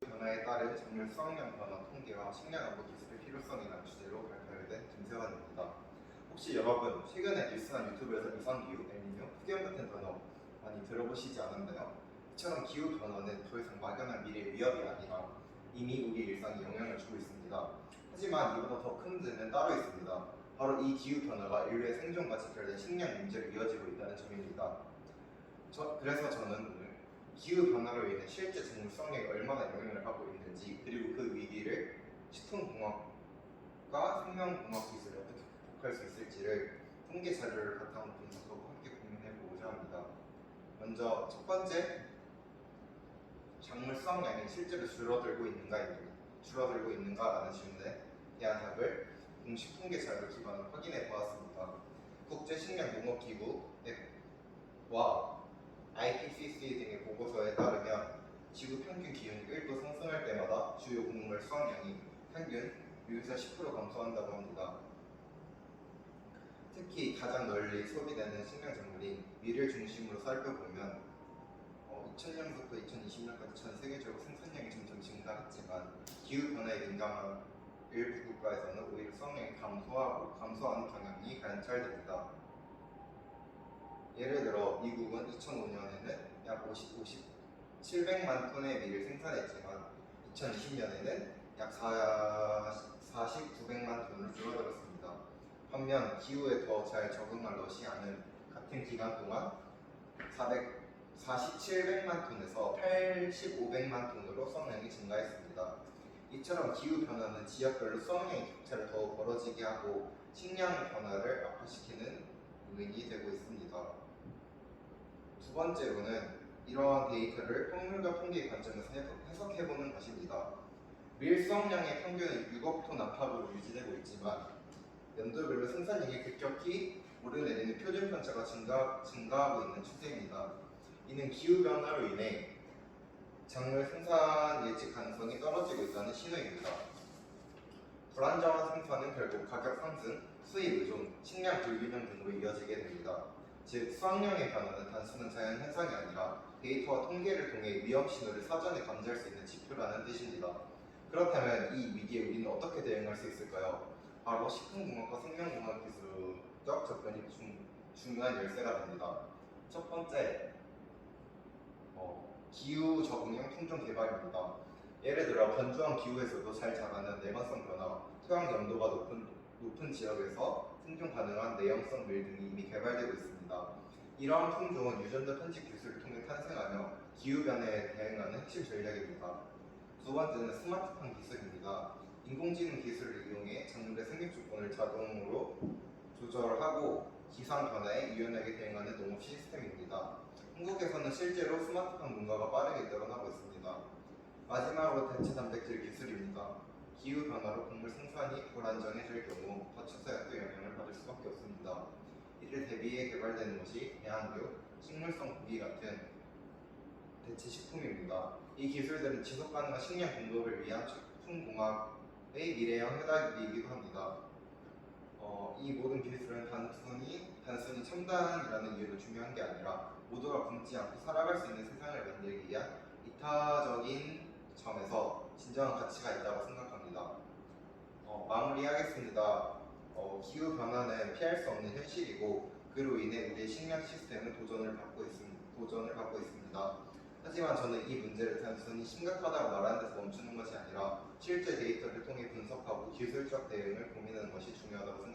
변화에 따른 작물 수확량 변화 통계와 식량 안보 기술의 필요성이라는 주제로 발표된 김세환입니다. 혹시 여러분 최근에 뉴스나 유튜브에서 이상기후, 엘니뇨, 폭염 같은 단어 많이 들어보시지 않았나요? 이처럼 기후 변화는 더 이상 막연한 미래의 위협이 아니라 이미 우리 일상에 영향을 주고 있습니다. 하지만 이보다 더 큰 문제는 따로 있습니다. 바로 이 기후 변화가 인류의 생존과 직결된 식량 문제로 이어지고 있다는 점입니다. 그래서 저는 오늘 기후 변화로 인해 실제 작물 수확량이 얼마나 영향을 받고 있는지, 그리고 그 위기를 식품공학과 생명공학 기술이 어떻게 극복할 수 있을지를 통계 자료를 바탕으로 분석하고 함께 고민해 보고자 합니다. 먼저 첫 번째, 작물 수확량이 실제로 줄어들고 있는가라는 질문에 대한 답을 공식 통계 자료를 기반으로 확인해 보았습니다. 국제식량농업기구와 IPCC 등의 보고서에 따르면 지구 평균 기온이 1도 상승할 때마다 주요 곡물 수확량이 평균 6에서 10% 감소한다고 합니다. 특히 가장 널리 소비되는 식량작물인 밀을 중심으로 살펴보면 2000년부터 2020년까지 전 세계적으로 생산량이 점점 증가했지만 기후변화에 민감한 일부 국가에서는 오히려 수확량이 감소하는 경향이 관찰됩니다. 예를 들어 미국은 2005년에는 약 700만 톤의 밀을 생산했지만 2020년에는 약 900만 톤으로 줄어들었습니다. 반면 기후에 더 잘 적응할 러시아는 같은 기간 동안 700만 톤에서 500만 톤으로 수확량이 증가했습니다. 이처럼 기후 변화는 지역별로 수확량의 격차를 더욱 벌어지게 하고 식량 변화를 악화시키는 요인이 되고 있습니다. 두 번째로는 이러한 데이터를 확률과 통계의 관점에서 해석해보는 것입니다. 밀 수확량의 평균은 6억 톤 안팎으로 유지되고 있지만 연도별로 생산량이 급격히 오르내리는 표준 편차가 증가하고 있는 추세입니다. 이는 기후변화로 인해 작물 생산 예측 가능성이 떨어지고 있다는 신호입니다. 불안정한 생산은 결국 가격 상승, 수입 의존, 식량 불균형 등으로 이어지게 됩니다. 즉, 수확량의 변화는 단순한 자연 현상이 아니라 데이터와 통계를 통해 위험 신호를 사전에 감지할 수 있는 지표라는 뜻입니다. 그렇다면 이 위기에 우리는 어떻게 대응할 수 있을까요? 바로 식품공학과 생명공학 기술적 접근이 중요한 열쇠가 됩니다. 첫 번째, 기후 적응형 품종 개발입니다. 예를 들어 건조한 기후에서도 잘 자라는 내건성 변화, 토양 염도가 높은 지역에서 생존 가능한 내형성 밀 등이 이미 개발되고 있습니다. 이러한 품종은 유전자 편집 기술을 통해 탄생하며 기후 변화에 대응하는 핵심 전략입니다. 두 번째는 스마트팜 기술입니다. 인공지능 기술을 이용해 작물의 생육 조건을 자동으로 조절하고 기상 변화에 유연하게 대응하는 농업 시스템입니다. 한국에서는 실제로 스마트팜 문화가 빠르게 늘어나고 있습니다. 마지막으로 대체 단백질 기술입니다. 기후 변화로 곡물 생산이 불안정해질 경우 저축사약도 영향을 받을 수밖에 없습니다. 이를 대비해 개발되는 것이 배양육, 식물성 고기 같은 대체 식품입니다. 이 기술들은 지속 가능한 식량 공급을 위한 식품공학의 미래형 해답이기도 합니다. 이 모든 기술은 단순히 첨단이라는 이유로 중요한 게 아니라 모두가 굶지 않고 살아갈 수 있는 세상을 만들기 위한 이타적인 점에서 진정한 가치가 있다고 생각합니다. 마무리하겠습니다. 기후 변화는 피할 수 없는 현실이고 그로 인해 우리의 식량 시스템은 도전을 받고 있습니다. 하지만 저는 이 문제를 단순히 심각하다고 말하는 데서 멈추는 것이 아니라 실제 데이터를 통해 분석하고 기술적 대응을 고민하는 것이 중요하다고 생각합니다.